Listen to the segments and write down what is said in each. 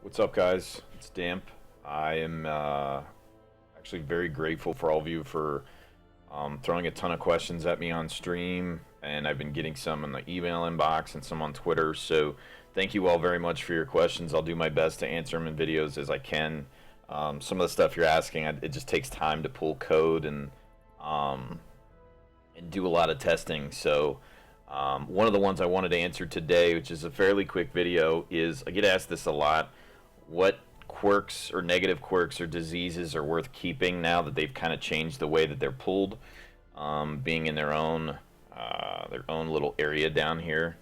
What's up, guys? It's Damp. I am actually very grateful for all of you for throwing a ton of questions at me on stream, and I've been getting some in the email inbox and some on Twitter. So, thank you all very much for your questions. I'll do my best to answer them in videos as I can. Some of the stuff you're asking, it just takes time to pull code um, and do a lot of testing. So, one of the ones I wanted to answer today, which is a fairly quick video, is I get asked this a lot. What quirks or negative quirks or diseases are worth keeping now that they've kind of changed the way that they're pulled, being in their own little area down here?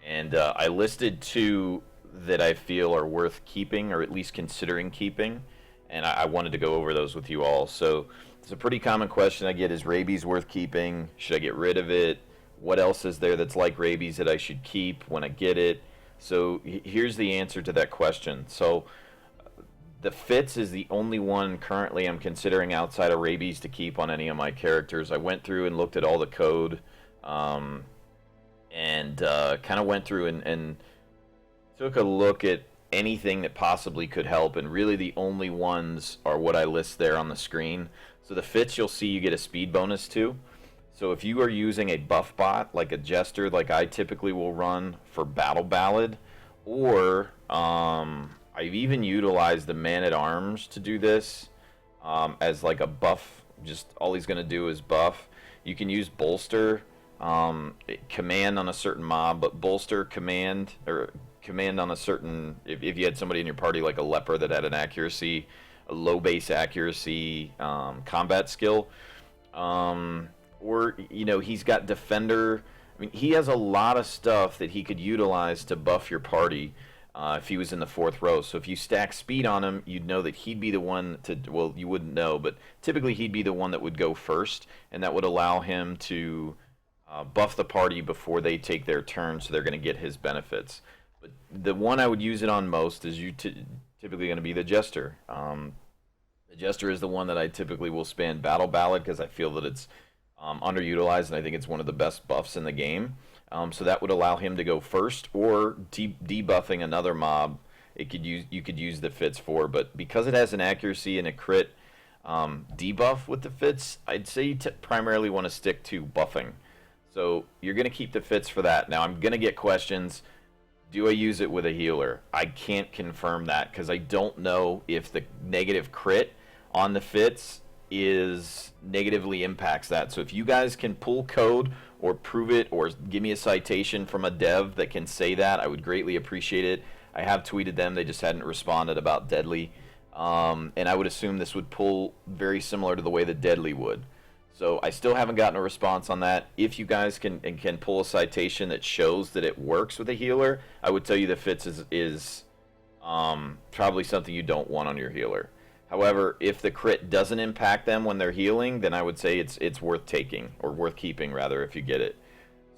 And I listed two that I feel are worth keeping, or at least considering keeping, and I wanted to go over those with you all. So it's a pretty common question I get: is rabies worth keeping? Should I get rid of it? What else is there that's like rabies that I should keep when I get it? So here's the answer to that question. So the Fitz is the only one currently I'm considering outside of rabies to keep on any of my characters. I went through and looked at all the code, um, and kind of went through and took a look at anything that possibly could help, and really the only ones are what I list there on the screen. So the Fitz, you'll see you get a speed bonus to. So if you are using a buff bot, like a Jester, like I typically will run for Battle Ballad, or I've even utilized the Man-at-Arms to do this as like a buff. Just all he's going to do is buff. You can use Bolster, command on a certain mob, but Bolster, command, or command on a certain, if you had somebody in your party like a Leper that had an accuracy, a low base accuracy combat skill, or he's got Defender. I mean, he has a lot of stuff that he could utilize to buff your party if he was in the fourth row. So if you stack speed on him, you'd know that he'd be the one to, well, you wouldn't know, but typically he'd be the one that would go first, and that would allow him to buff the party before they take their turn, so they're going to get his benefits. But the one I would use it on most is typically going to be the Jester. The Jester is the one that I typically will spam Battle Ballad because I feel that it's underutilized, and I think it's one of the best buffs in the game. So that would allow him to go first, or debuffing another mob. You could use the Fitz for, but because it has an accuracy and a crit debuff with the Fitz, I'd say you primarily want to stick to buffing. So you're going to keep the Fitz for that. Now I'm going to get questions. Do I use it with a healer? I can't confirm that because I don't know if the negative crit on the Fitz is negatively impacts that. So if you guys can pull code or prove it or give me a citation from a dev that can say that, I would greatly appreciate it. I have tweeted them, they just hadn't responded about Deadly, and I would assume this would pull very similar to the way that Deadly would. So I still haven't gotten a response on that. If you guys can pull a citation that shows that it works with a healer, I would tell you the Fitz is probably something you don't want on your healer. However, if the crit doesn't impact them when they're healing, then I would say it's worth taking, or worth keeping rather, if you get it.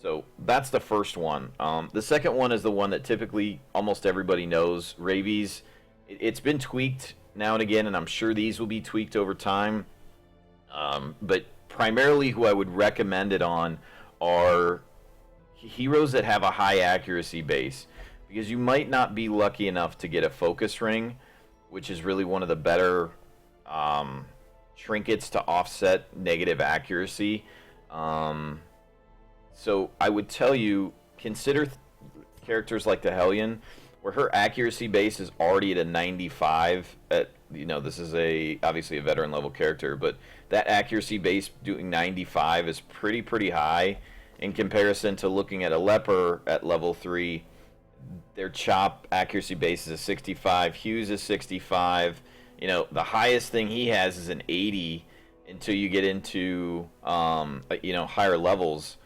So that's the first one. The second one is the one that typically almost everybody knows. Rabies. It's been tweaked now and again, and I'm sure these will be tweaked over time. But primarily who I would recommend it on are heroes that have a high accuracy base, because you might not be lucky enough to get a focus ring, which is really one of the better trinkets to offset negative accuracy. So I would tell you, consider characters like the Hellion, where her accuracy base is already at a 95. This is obviously a veteran level character, but that accuracy base doing 95 is pretty high in comparison to looking at a Leper at level 3. Their chop accuracy base is a 65. Hughes is 65. The highest thing he has is an 80 until you get into higher levels.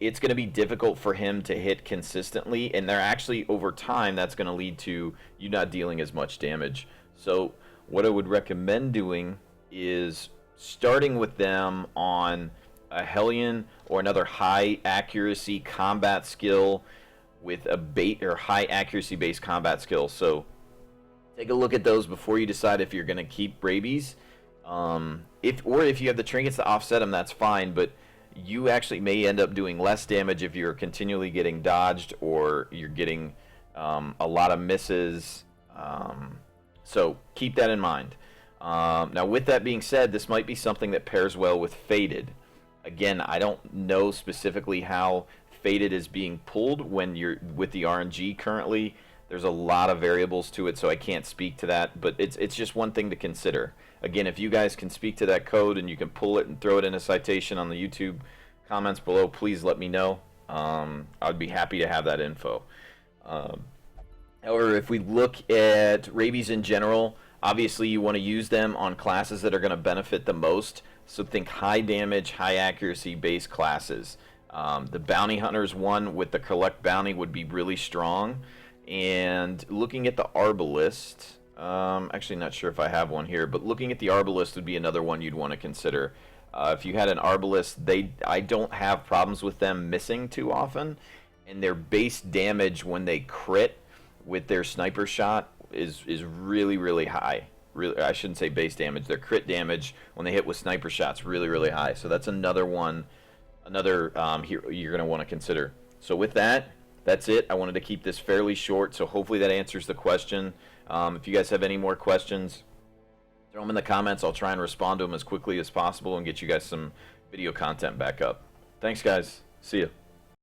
It's going to be difficult for him to hit consistently, and they're actually, over time, that's going to lead to you not dealing as much damage. So what I would recommend doing is starting with them on a Hellion or another high accuracy combat skill with a bait or high accuracy based combat skill. So take a look at those before you decide if you're going to keep rabies. If you have the trinkets to offset them, that's fine, but you actually may end up doing less damage if you're continually getting dodged, or you're getting a lot of misses So keep that in mind. Now, with that being said, this might be something that pairs well with Faded. Again, I don't know specifically how Faded is being pulled when you're with the RNG currently. There's a lot of variables to it, so I can't speak to that, but it's just one thing to consider. Again, if you guys can speak to that code and you can pull it and throw it in a citation on the YouTube comments below, please let me know. I'd be happy to have that info. However, if we look at rabies in general, obviously you want to use them on classes that are going to benefit the most. So think high damage, high accuracy base classes. The Bounty Hunters one with the Collect Bounty would be really strong. And looking at the Arbalist, actually not sure if I have one here, but looking at the Arbalist would be another one you'd want to consider. If you had an Arbalist, I don't have problems with them missing too often, and their base damage when they crit with their sniper shot is really high. Really, I shouldn't say base damage. Their crit damage when they hit with sniper shots really high. So that's another one, hero you're going to want to consider. So with that, that's it. I wanted to keep this fairly short, so hopefully that answers the question. If you guys have any more questions, throw them in the comments. I'll try and respond to them as quickly as possible and get you guys some video content back up. Thanks, guys. See ya.